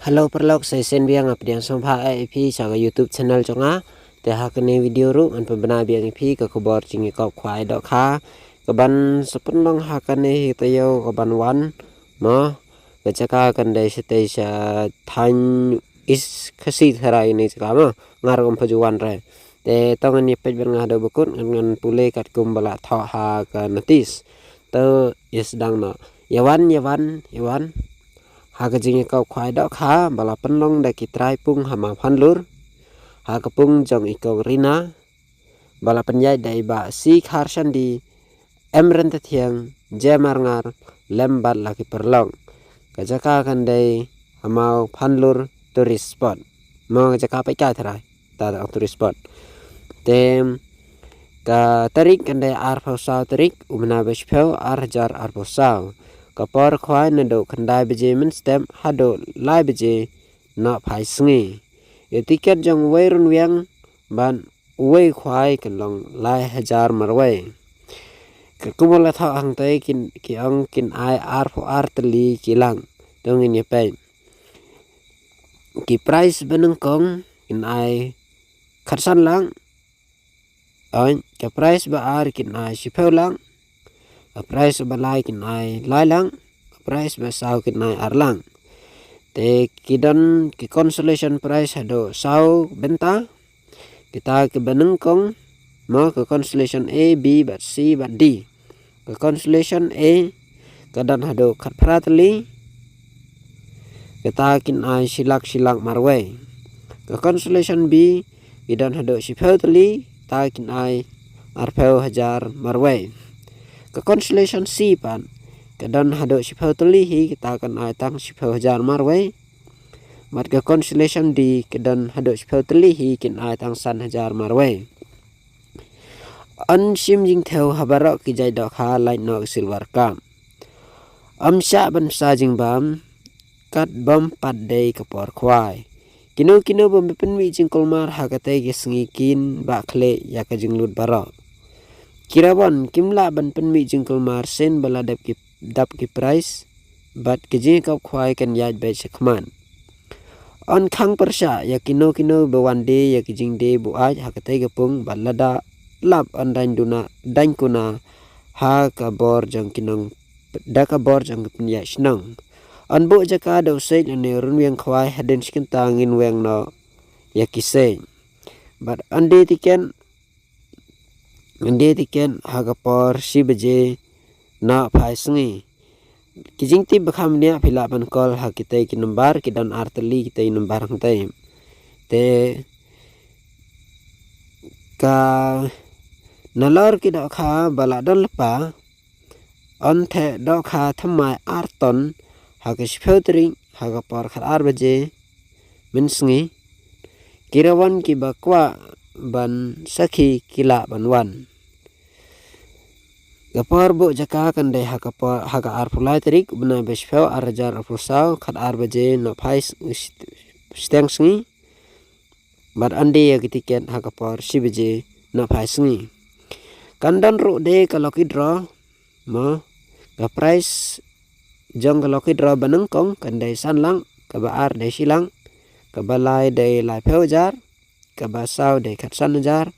Halo perlok saya sen biang apdiang sompa IP sa YouTube channel chonga te ha kene video ru an pembena biang IP ke kubor cingi kop kwai dok kha keban sepenong ha kene hitayo keban wan mo kecaka kan dai sete sa than is khasi thara ini chaka mo ngar om phajuan re te tongan ni pej ber ngado bukut ngan pule kat kumbala tho ha ka notis to is dang no yawan Haga jingi kau kwai dok ha bala penlong da kitrai pung hama phanlur haga pung jong ikong rina bala penyai dai ba si khar sandi emren thiang jamar ngar lembat laki perlong kajaka kan dai hama phanlur tourist spot mo kajaka pai ka thrai ta tourist spot tem ka tarik kan dai ar phausa tarik umna beshphau ar jar ar phausa kapor khwai nado khandai beje min stem hado lai beje na phai sngi etiket jong wairun wiang ban wei khwai kanlong lai hajar marwai kumola tha ang tai kin ki ang kin ai ar pho ar tali kilang dong in yepai ki price beneng kong kin ai kharsan lang ai ka price ba ar kin ai shipeu lang price ba lai kin ai lai lang price ba sau kin ai ar lang te kidan ki consolation price hado sau benta kita ke beneng kong mo ke consolation A B ba C ba D ke consolation A kadan hado khat pratli kita kin ai silak marwai ke consolation B kidan hado sipautli ta kin ai arpeu hajar marwai ke constellation C pan kadan hado sipau tuli hi kita akan aitang sipau hajar marwai mat ke constellation D kadan hado sipau tuli hi kin aitang san hajar marwai an sim jing theo habarok ki jai dok ha light no silver kam amsha ban sa jing bam kat bam pat dei kapor khwai kino bam pen mi jing kolmar ha kate ge sngi kin ba khle ya ka jing lut barok Kirawan kimla ban penmi jingkul mar sen bala dap ki price bat keje kap khwai kan yaj bai sekman on khang persha ya kino bawan de ya kijing de bu aj hakate gapung balada lap on dan kuna ha ka bor jang kinong da ka bor jang punya snang on bu jaka do sei ne run wiang khwai haden skin tangin weng no ya kisei bat ande tiken hagapor si beje na phai sngi kijing ti bakham nia phila ban kol ha kitai ki number kidan artli kitai number hangtai te ka nalor ki do kha bala don lepa on the do kha thamai arton ha ke spheutring hagapor khar ar beje min sngi kirawan ki bakwa ban sakhi kila ban wan Gapar bu jaka kan dai haka ar pulai terik bena beshfeu ar jar afusau khat ar baje no phais steng sngi bar ande ya kitiken haka par si baje no phais sngi kandan ru de kaloki draw mo ga price jong kaloki draw banang kong kan dai san lang ka ba ar dai silang ka balai dai lai pheu jar ka ba sau dai khat san jar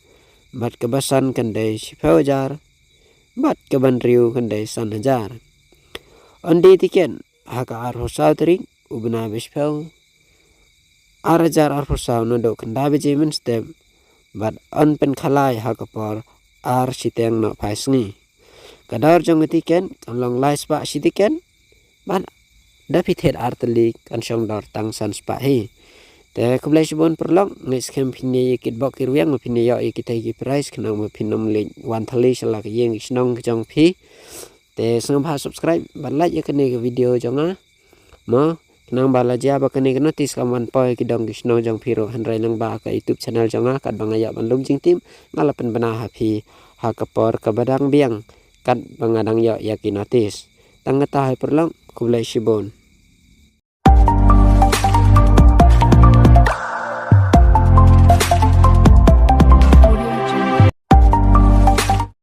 bat ka ba san kan dai si pheu jar bat keban riu kendai san hajar andi tiken haka ar hosau terik ubna beshpel ar hajar ar hosau no do kenda beje min step bat an pen khalai haka por ar siteng no paisngi kadar jong tiken along lai spa sitiken bat dapithet ar telik kan song dor tang san spa hi te kublai sibon perlong ngis kem pinne kit bok kirwiang pinne yo ikitai ki price kenang ma pinom le wan thali sala ke yeng snong jong phi te song pha subscribe ba like yakane ke video jonga mo kenang bala ja ba kane ke notice kam wan poi ki dong snong jong phi ro han rai lang ba ka YouTube channel jonga kat bangaya ban lum jing tim ngalapen bana ha phi ha kapor ka badang biang kat bangadang yo yakin notice tangata hai perlong kublai sibon